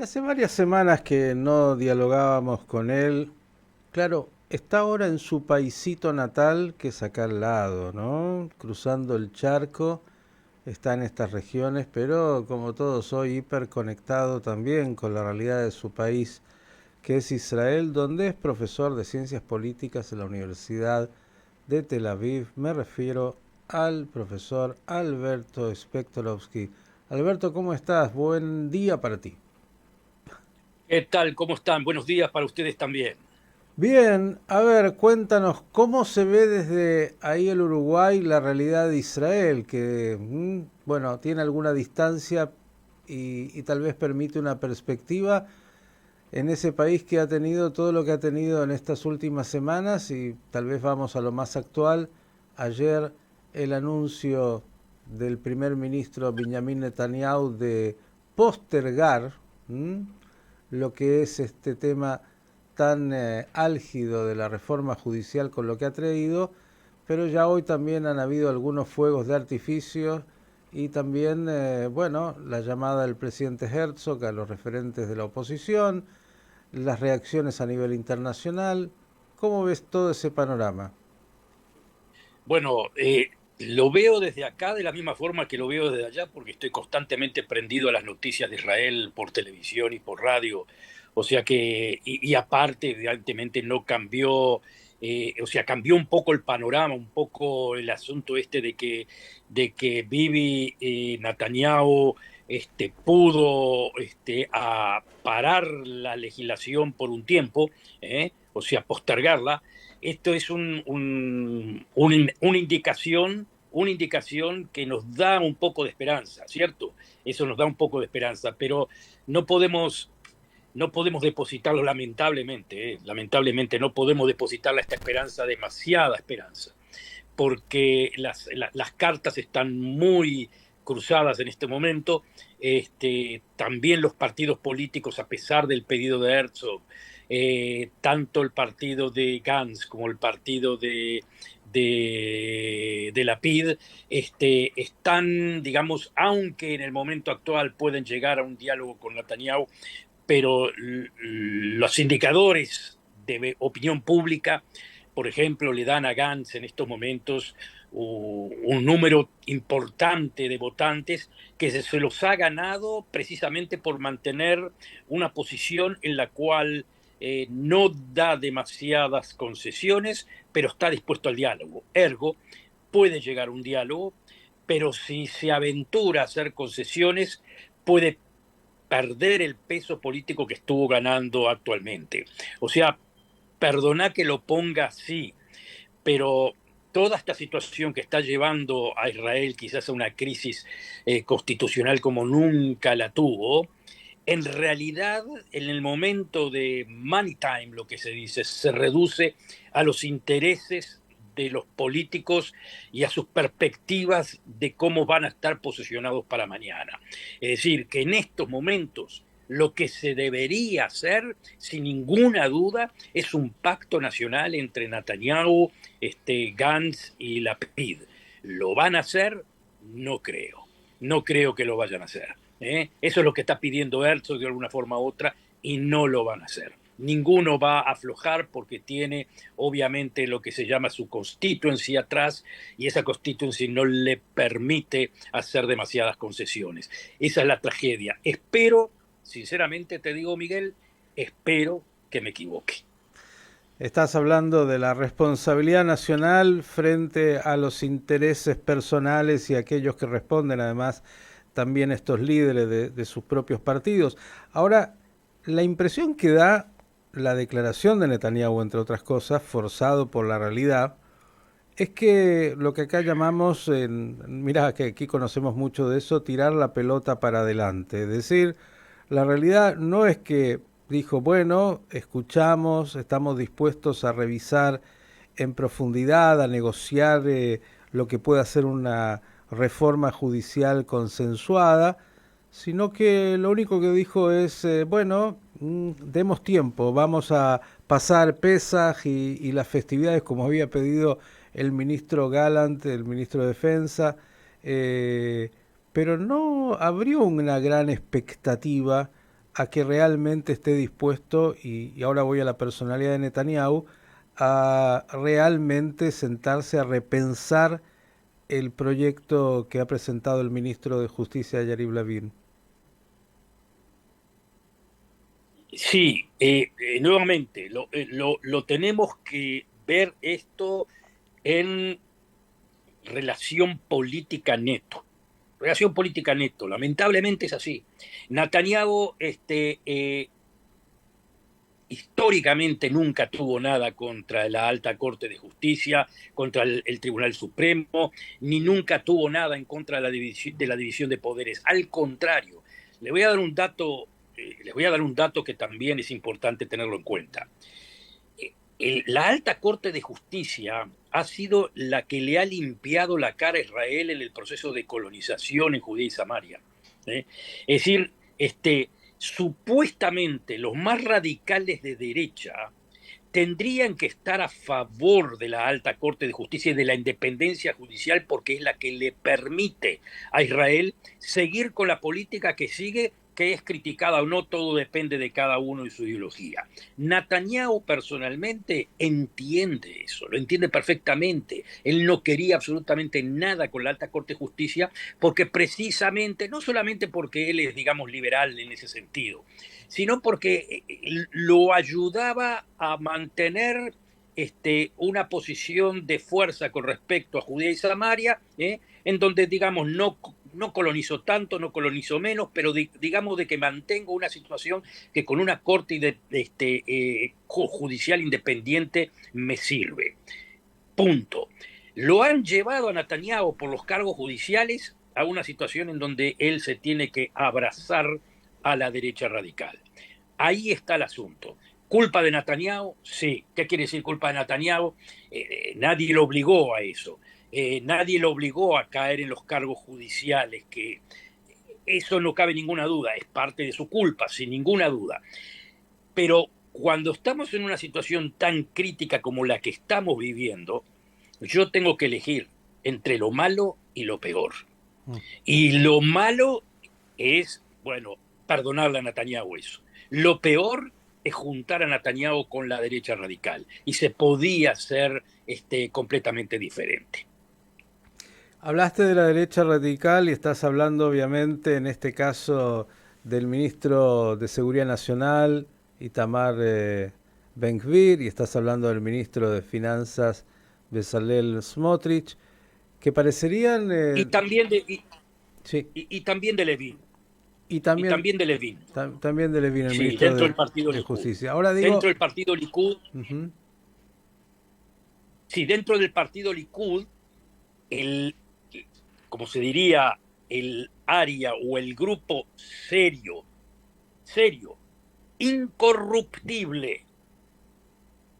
Hace varias semanas que no dialogábamos con él. Claro, está ahora en su paisito natal, que es acá al lado, ¿no? Cruzando el charco, está en estas regiones, pero como todo soy hiperconectado también con la realidad de su país, que es Israel, donde es profesor de ciencias políticas en la Universidad de Tel Aviv. Me refiero al profesor Alberto Spektorovsky. Alberto, ¿cómo estás? Buen día para ti. ¿Qué tal? ¿Cómo están? Buenos días para ustedes también. Bien, a ver, cuéntanos, ¿cómo se ve desde ahí el Uruguay la realidad de Israel? Que, bueno, tiene alguna distancia y tal vez permite una perspectiva en ese país que ha tenido todo lo que ha tenido en estas últimas semanas y tal vez vamos a lo más actual. Ayer el anuncio del primer ministro Benjamin Netanyahu de postergar ¿m? lo que es este tema tan álgido de la reforma judicial con lo que ha traído, pero ya hoy también han habido algunos fuegos de artificio y también, bueno, la llamada del presidente Herzog a los referentes de la oposición, las reacciones a nivel internacional. ¿Cómo ves todo ese panorama? Bueno, lo veo desde acá de la misma forma que lo veo desde allá, porque estoy constantemente prendido a las noticias de Israel por televisión y por radio. O sea que, y aparte, evidentemente no cambió, o sea, cambió un poco el panorama, un poco el asunto este de que Bibi Netanyahu pudo parar la legislación por un tiempo, o sea, postergarla. Esto es una indicación que nos da un poco de esperanza, ¿cierto? Eso nos da un poco de esperanza, pero no podemos, no podemos depositarlo lamentablemente, lamentablemente no podemos depositarle a esta esperanza demasiada esperanza, porque las cartas están muy cruzadas en este momento. También los partidos políticos, a pesar del pedido de Herzog, tanto el partido de Gantz como el partido de Lapid, están, digamos, aunque en el momento actual pueden llegar a un diálogo con Netanyahu, pero los indicadores de opinión pública, por ejemplo, le dan a Gantz en estos momentos un número importante de votantes que se los ha ganado precisamente por mantener una posición en la cual no da demasiadas concesiones, pero está dispuesto al diálogo. Ergo, puede llegar a un diálogo, pero si se aventura a hacer concesiones, puede perder el peso político que estuvo ganando actualmente. O sea, perdona que lo ponga así, pero toda esta situación que está llevando a Israel quizás a una crisis constitucional como nunca la tuvo, en realidad en el momento de money time, lo que se dice, se reduce a los intereses de los políticos y a sus perspectivas de cómo van a estar posicionados para mañana. Es decir, que en estos momentos lo que se debería hacer, sin ninguna duda, es un pacto nacional entre Netanyahu, Gantz y Lapid. ¿Lo van a hacer? No creo. No creo que lo vayan a hacer. Eso es lo que está pidiendo Herzog de alguna forma u otra y no lo van a hacer. Ninguno va a aflojar porque tiene obviamente lo que se llama su constituency atrás y esa constituency no le permite hacer demasiadas concesiones. Esa es la tragedia. Espero, sinceramente te digo, Miguel, espero que me equivoque. Estás hablando de la responsabilidad nacional frente a los intereses personales y aquellos que responden además también estos líderes de sus propios partidos. Ahora, la impresión que da la declaración de Netanyahu, entre otras cosas, forzado por la realidad, es que lo que acá llamamos, mira que aquí conocemos mucho de eso, tirar la pelota para adelante. Es decir, la realidad no es que dijo, bueno, escuchamos, estamos dispuestos a revisar en profundidad, a negociar lo que pueda ser una reforma judicial consensuada, sino que lo único que dijo es, bueno, demos tiempo, vamos a pasar Pesaj y las festividades como había pedido el ministro Gallant, el ministro de Defensa, eh, pero no abrió una gran expectativa a que realmente esté dispuesto, y ahora voy a la personalidad de Netanyahu, a realmente sentarse a repensar el proyecto que ha presentado el ministro de Justicia, Yariv Levin? Sí, nuevamente, lo tenemos que ver esto en relación política neto. Relación política neto, lamentablemente es así. Netanyahu históricamente nunca tuvo nada contra la Alta Corte de Justicia, contra el Tribunal Supremo, ni nunca tuvo nada en contra de la división de poderes. Al contrario, le voy a dar un dato, les voy a dar un dato que también es importante tenerlo en cuenta. La Alta Corte de Justicia ha sido la que le ha limpiado la cara a Israel en el proceso de colonización en Judea y Samaria. ¿Eh? Es decir, supuestamente los más radicales de derecha tendrían que estar a favor de la Alta Corte de Justicia y de la independencia judicial porque es la que le permite a Israel seguir con la política que sigue, que es criticada o no, todo depende de cada uno y su ideología. Netanyahu personalmente entiende eso, lo entiende perfectamente. Él no quería absolutamente nada con la Alta Corte de Justicia porque precisamente, no solamente porque él es, digamos, liberal en ese sentido, sino porque lo ayudaba a mantener una posición de fuerza con respecto a Judea y Samaria, en donde, digamos, no colonizó tanto, no colonizó menos, pero digamos de que mantengo una situación que con una corte judicial independiente me sirve. Punto. Lo han llevado a Netanyahu por los cargos judiciales a una situación en donde él se tiene que abrazar a la derecha radical. Ahí está el asunto. ¿Culpa de Netanyahu? Sí. ¿Qué quiere decir culpa de Netanyahu? Nadie lo obligó a eso. Nadie lo obligó a caer en los cargos judiciales, que eso no cabe ninguna duda, es parte de su culpa, sin ninguna duda. Pero cuando estamos en una situación tan crítica como la que estamos viviendo, yo tengo que elegir entre lo malo y lo peor. Y lo malo es, bueno, perdonarle a Netanyahu eso. Lo peor es juntar a Netanyahu con la derecha radical. Y se podía hacer completamente diferente. Hablaste de la derecha radical y estás hablando obviamente en este caso del ministro de Seguridad Nacional, Itamar Ben-Gvir, y estás hablando del ministro de Finanzas, Bezalel Smotrich, que parecerían... Y también de, sí, y también de Levin. y también, También de Levin. también de Levin, el Sí, ministro dentro del partido de Likud. Justicia. Ahora digo... Dentro del partido Likud, sí, dentro del partido Likud, como se diría, el área o el grupo serio, incorruptible,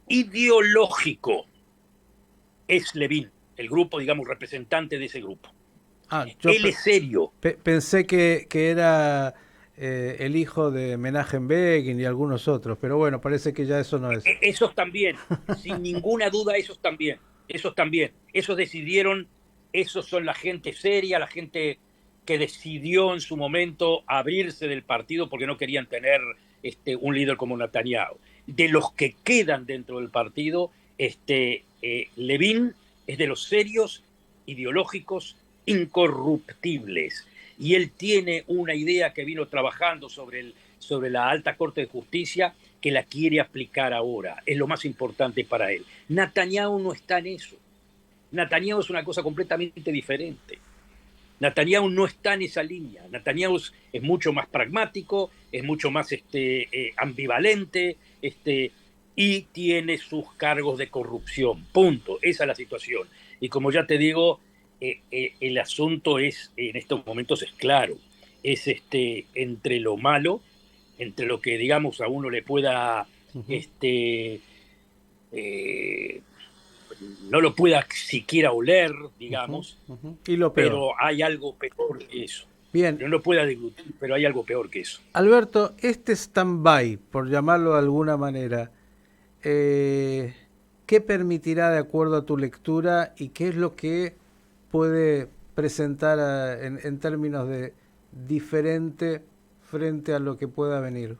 ideológico, es Levin, el grupo, digamos, representante de ese grupo. Él es serio. Pensé que era el hijo de Menachem Begin y algunos otros, pero bueno, parece que ya eso no es. Esos también, sin ninguna duda, esos también. Esos decidieron, esos son la gente seria, la gente que decidió en su momento abrirse del partido porque no querían tener un líder como Netanyahu. De los que quedan dentro del partido, Levin es de los serios, ideológicos, incorruptibles. Y él tiene una idea que vino trabajando sobre la Alta Corte de Justicia, que la quiere aplicar ahora. Es lo más importante para él. Netanyahu no está en eso. Netanyahu es una cosa completamente diferente. Netanyahu no está en esa línea. Netanyahu es mucho más pragmático, es mucho más ambivalente, y tiene sus cargos de corrupción. Punto. Esa es la situación. Y como ya te digo, el asunto es, en estos momentos es claro, es entre lo malo, entre lo que, digamos, a uno le pueda, no lo pueda siquiera oler, digamos, Y lo peor. Pero hay algo peor que eso. Bien. No lo pueda deglutir, pero hay algo peor que eso. Alberto, este stand-by, por llamarlo de alguna manera, ¿qué permitirá de acuerdo a tu lectura y qué es lo que puede presentar en términos de diferente frente a lo que pueda venir?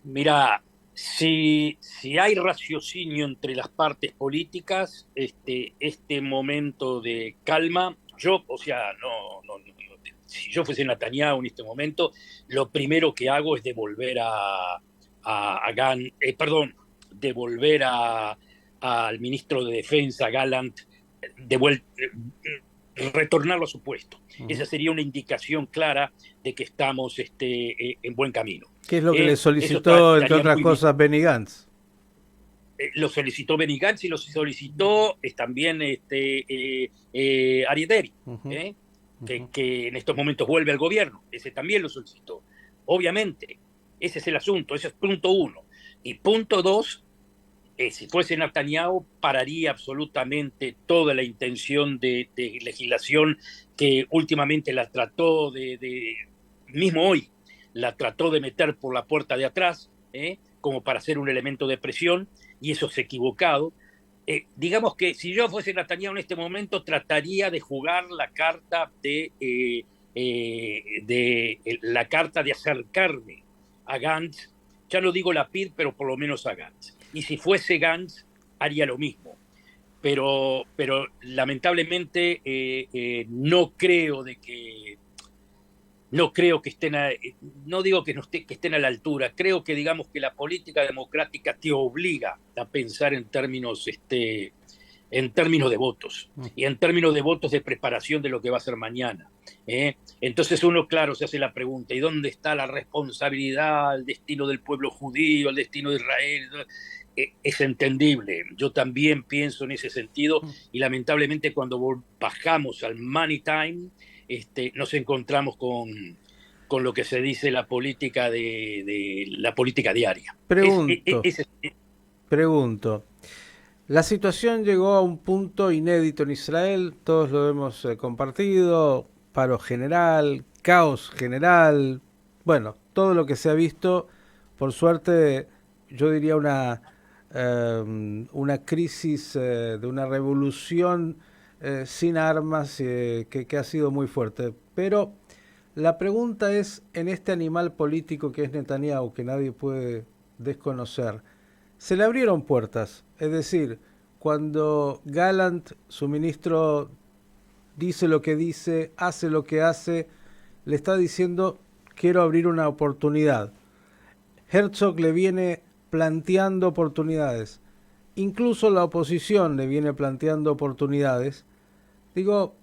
Mira, si hay raciocinio entre las partes políticas, este momento de calma, yo, o sea, si yo fuese Netanyahu en este momento, lo primero que hago es devolver a perdón, devolver al ministro de Defensa, Gallant, retornarlo a su puesto. Esa sería una indicación clara de que estamos en buen camino. ¿Qué es lo que le solicitó, entre otras cosas, Benny Gantz? Lo solicitó Benny Gantz y lo solicitó también Aryeh Deri, que en estos momentos vuelve al gobierno. Ese también lo solicitó. Obviamente, ese es el asunto, ese es punto uno. Y punto dos, si fuese Netanyahu, pararía absolutamente toda la intención de legislación que últimamente la trató mismo hoy, la trató de meter por la puerta de atrás, como para ser un elemento de presión, y eso es equivocado. Digamos que si yo fuese Netanyahu en este momento, trataría de jugar la carta la carta de acercarme a Gantz. Ya no digo Lapid, pero por lo menos a Gantz. Y si fuese Gantz, haría lo mismo. Pero lamentablemente no creo que estén no digo que estén a la altura. Creo que, digamos, que la política democrática te obliga a pensar en términos de votos y en términos de votos de preparación de lo que va a ser mañana. Entonces uno, claro, se hace la pregunta: ¿y dónde está la responsabilidad, el destino del pueblo judío, el destino de Israel? Es entendible. Yo también pienso en ese sentido, y lamentablemente cuando bajamos al money time, nos encontramos con lo que se dice la política de la política diaria. Pregunto. La situación llegó a un punto inédito en Israel, todos lo hemos compartido, paro general, caos general, bueno, todo lo que se ha visto, por suerte, yo diría una crisis de una revolución sin armas que ha sido muy fuerte. Pero la pregunta es, en este animal político que es Netanyahu, que nadie puede desconocer, se le abrieron puertas. Es decir, cuando Gallant, su ministro, dice lo que dice, hace lo que hace, le está diciendo: quiero abrir una oportunidad. Herzog le viene planteando oportunidades. Incluso la oposición le viene planteando oportunidades. Digo,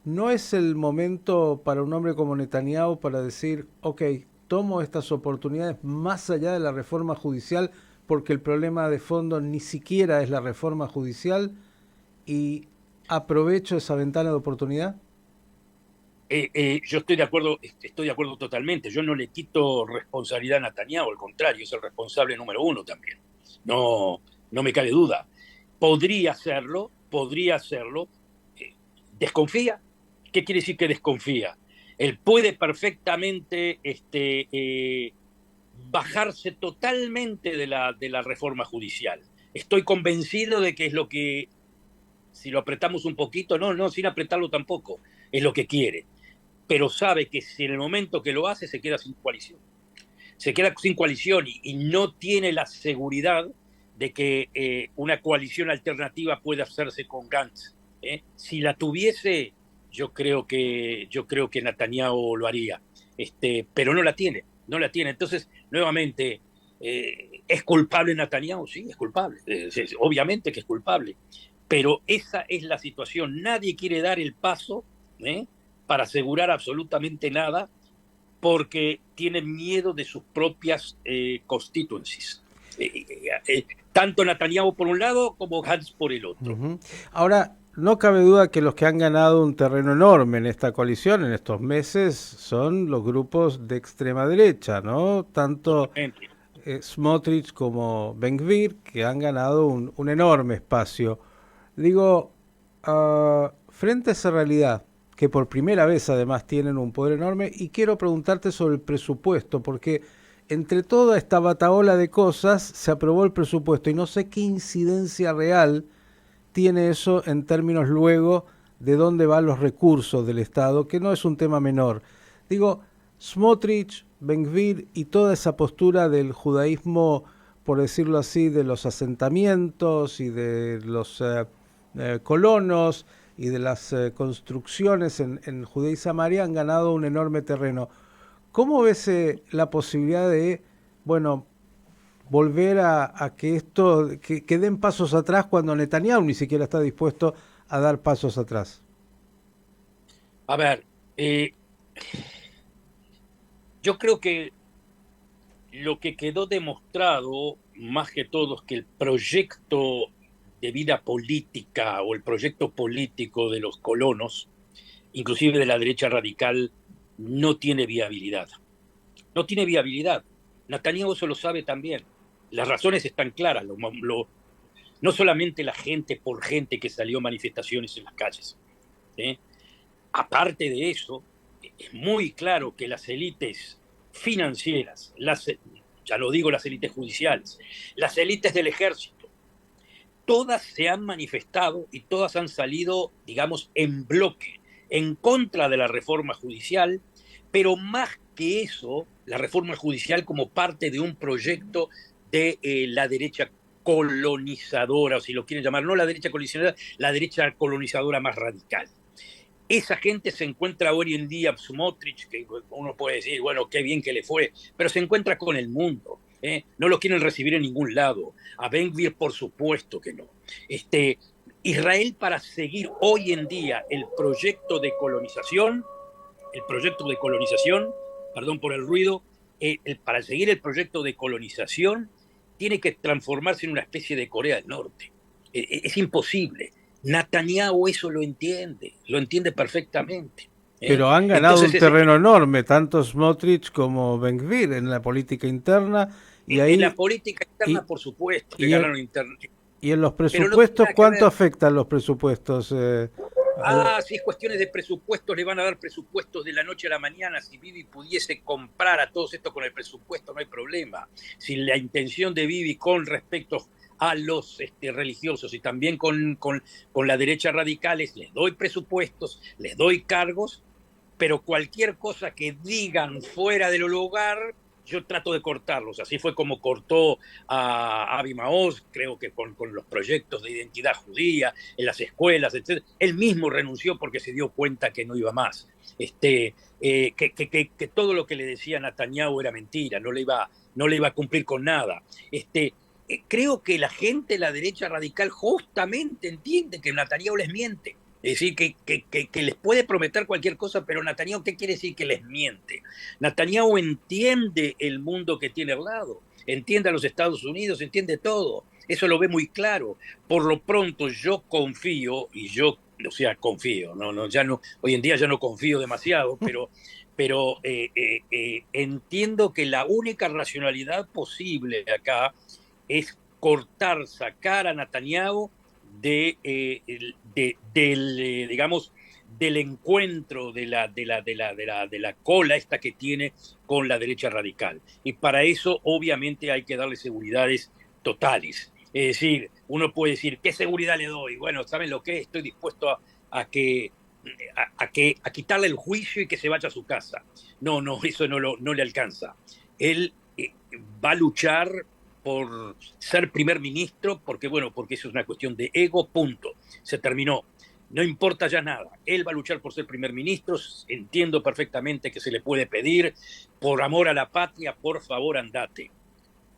¿no es el momento para un hombre como Netanyahu para decir: ok, tomo estas oportunidades más allá de la reforma judicial, porque el problema de fondo ni siquiera es la reforma judicial, y aprovecho esa ventana de oportunidad? Yo estoy de acuerdo totalmente. Yo no le quito responsabilidad a Netanyahu, al contrario, es el responsable número uno también. No me cabe duda. Podría hacerlo. ¿Desconfía? ¿Qué quiere decir que desconfía? Él puede perfectamente bajarse totalmente de la reforma judicial. Estoy convencido de que es lo que, si lo apretamos un poquito, no, sin apretarlo tampoco, es lo que quiere. Pero sabe que si en el momento que lo hace se queda sin coalición. Se queda sin coalición y no tiene la seguridad de que una coalición alternativa puede hacerse con Gantz. Si la tuviese, yo creo que Netanyahu lo haría. Pero no la tiene. Entonces, nuevamente, ¿es culpable Netanyahu? Sí, es culpable. Obviamente que es culpable. Pero esa es la situación. Nadie quiere dar el paso para asegurar absolutamente nada, porque tienen miedo de sus propias constituencies. Tanto Netanyahu por un lado como Gantz por el otro. Ahora, no cabe duda que los que han ganado un terreno enorme en esta coalición en estos meses son los grupos de extrema derecha, ¿no? Tanto Smotrich como Ben-Gvir, que han ganado un enorme espacio. Digo, frente a esa realidad, que por primera vez además tienen un poder enorme, y quiero preguntarte sobre el presupuesto, porque entre toda esta batahola de cosas se aprobó el presupuesto y no sé qué incidencia real tiene eso en términos luego de dónde van los recursos del Estado, que no es un tema menor. Digo, Smotrich, Ben-Gvir y toda esa postura del judaísmo, por decirlo así, de los asentamientos y de los colonos y de las construcciones en Judea y Samaria han ganado un enorme terreno. ¿Cómo ves la posibilidad de, bueno, volver a que esto, que den pasos atrás cuando Netanyahu ni siquiera está dispuesto a dar pasos atrás? A ver, yo creo que lo que quedó demostrado, más que todo, es que el proyecto de vida política o el proyecto político de los colonos, inclusive de la derecha radical, no tiene viabilidad. No tiene viabilidad. Netanyahu eso lo sabe también. Las razones están claras. No solamente la gente por gente que salió a manifestaciones en las calles. ¿Sí? Aparte de eso, es muy claro que las élites financieras, ya lo digo, las élites judiciales, las élites del ejército, todas se han manifestado y todas han salido, digamos, en bloque, en contra de la reforma judicial, pero más que eso, la reforma judicial como parte de un proyecto de la derecha colonizadora, o si lo quieren llamar, no la derecha colonizadora, la derecha colonizadora más radical. Esa gente se encuentra hoy en día, Smotrich, que uno puede decir, bueno, qué bien que le fue, pero se encuentra con el mundo. No lo quieren recibir en ningún lado. A Ben-Gvir, por supuesto que no. Israel, para seguir hoy en día el proyecto de colonización, perdón por el ruido, para seguir el proyecto de colonización, tiene que transformarse en una especie de Corea del Norte. Es imposible. Netanyahu eso lo entiende perfectamente. Pero han ganado Entonces, un terreno enorme, tanto Smotrich como Ben-Gvir en la política interna, y en la ahí política y, interna, por supuesto, que y, en, ganaron interna, y en los pero no tiene presupuestos, nada que ¿cuánto ver. afectan los presupuestos? Si es cuestiones de presupuestos, le van a dar presupuestos de la noche a la mañana. Si Bibi pudiese comprar a todos estos con el presupuesto, no hay problema. Si la intención de Bibi con respecto a los religiosos y también con la derecha radicales, les doy presupuestos, les doy cargos, pero cualquier cosa que digan fuera del lugar, yo trato de cortarlos. Así fue como cortó a Avi Maoz, creo que con los proyectos de identidad judía en las escuelas, etc. Él mismo renunció porque se dio cuenta que no iba más. Que todo lo que le decía Netanyahu era mentira, no le iba a cumplir con nada. Creo que la gente, la derecha radical, justamente entiende que Netanyahu les miente. Es decir, que les puede prometer cualquier cosa, pero Netanyahu, ¿qué quiere decir que les miente? Netanyahu entiende el mundo que tiene al lado, entiende a los Estados Unidos, entiende todo. Eso lo ve muy claro. Por lo pronto, yo confío, confío, ya no, hoy en día ya no confío demasiado, pero entiendo que la única racionalidad posible acá es sacar a Netanyahu digamos, del encuentro de la cola esta que tiene con la derecha radical. Y para eso, obviamente, hay que darle seguridades totales. Es decir, uno puede decir, ¿qué seguridad le doy? Bueno, ¿saben lo que? Estoy dispuesto a quitarle el juicio y que se vaya a su casa. No, eso no le alcanza. Él va a luchar por ser primer ministro, porque eso es una cuestión de ego, punto. Se terminó. No importa ya nada. Él va a luchar por ser primer ministro. Entiendo perfectamente que se le puede pedir, por amor a la patria, por favor, andate.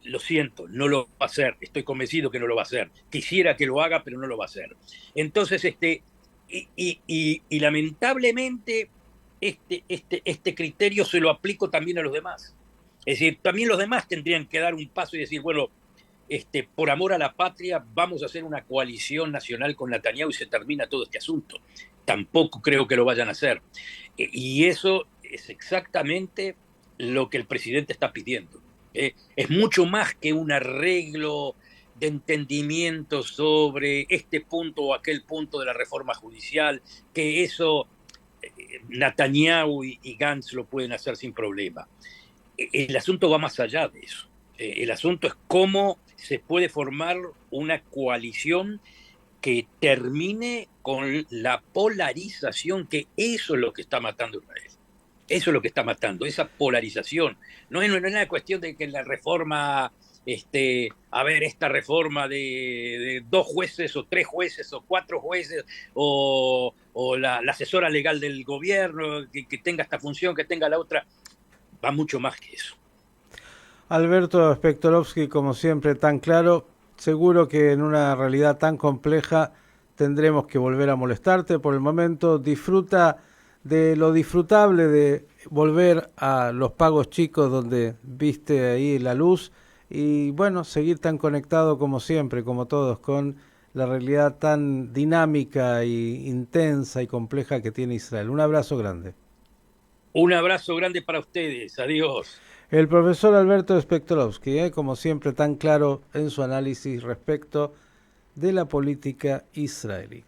Lo siento, no lo va a hacer. Estoy convencido que no lo va a hacer. Quisiera que lo haga, pero no lo va a hacer. Entonces, y lamentablemente, este criterio se lo aplico también a los demás. Es decir, también los demás tendrían que dar un paso y decir, bueno, por amor a la patria, vamos a hacer una coalición nacional con Netanyahu y se termina todo este asunto. Tampoco creo que lo vayan a hacer. Y eso es exactamente lo que el presidente está pidiendo. Es mucho más que un arreglo de entendimiento sobre este punto o aquel punto de la reforma judicial, que eso Netanyahu y Gantz lo pueden hacer sin problema. El asunto va más allá de eso. El asunto es cómo se puede formar una coalición que termine con la polarización, que eso es lo que está matando a Israel. Eso es lo que está matando, esa polarización. No es una cuestión de que la reforma, esta reforma de 2 jueces o 3 jueces o 4 jueces o la asesora legal del gobierno, que tenga esta función, que tenga la otra, va mucho más que eso. Alberto Spektorovsky, como siempre, tan claro. Seguro que en una realidad tan compleja tendremos que volver a molestarte. Por el momento, disfruta de lo disfrutable de volver a los pagos chicos donde viste ahí la luz y bueno, seguir tan conectado como siempre, como todos, con la realidad tan dinámica y intensa y compleja que tiene Israel. Un abrazo grande. Un abrazo grande para ustedes. Adiós. El profesor Alberto Spektorovsky, como siempre, tan claro en su análisis respecto de la política israelí.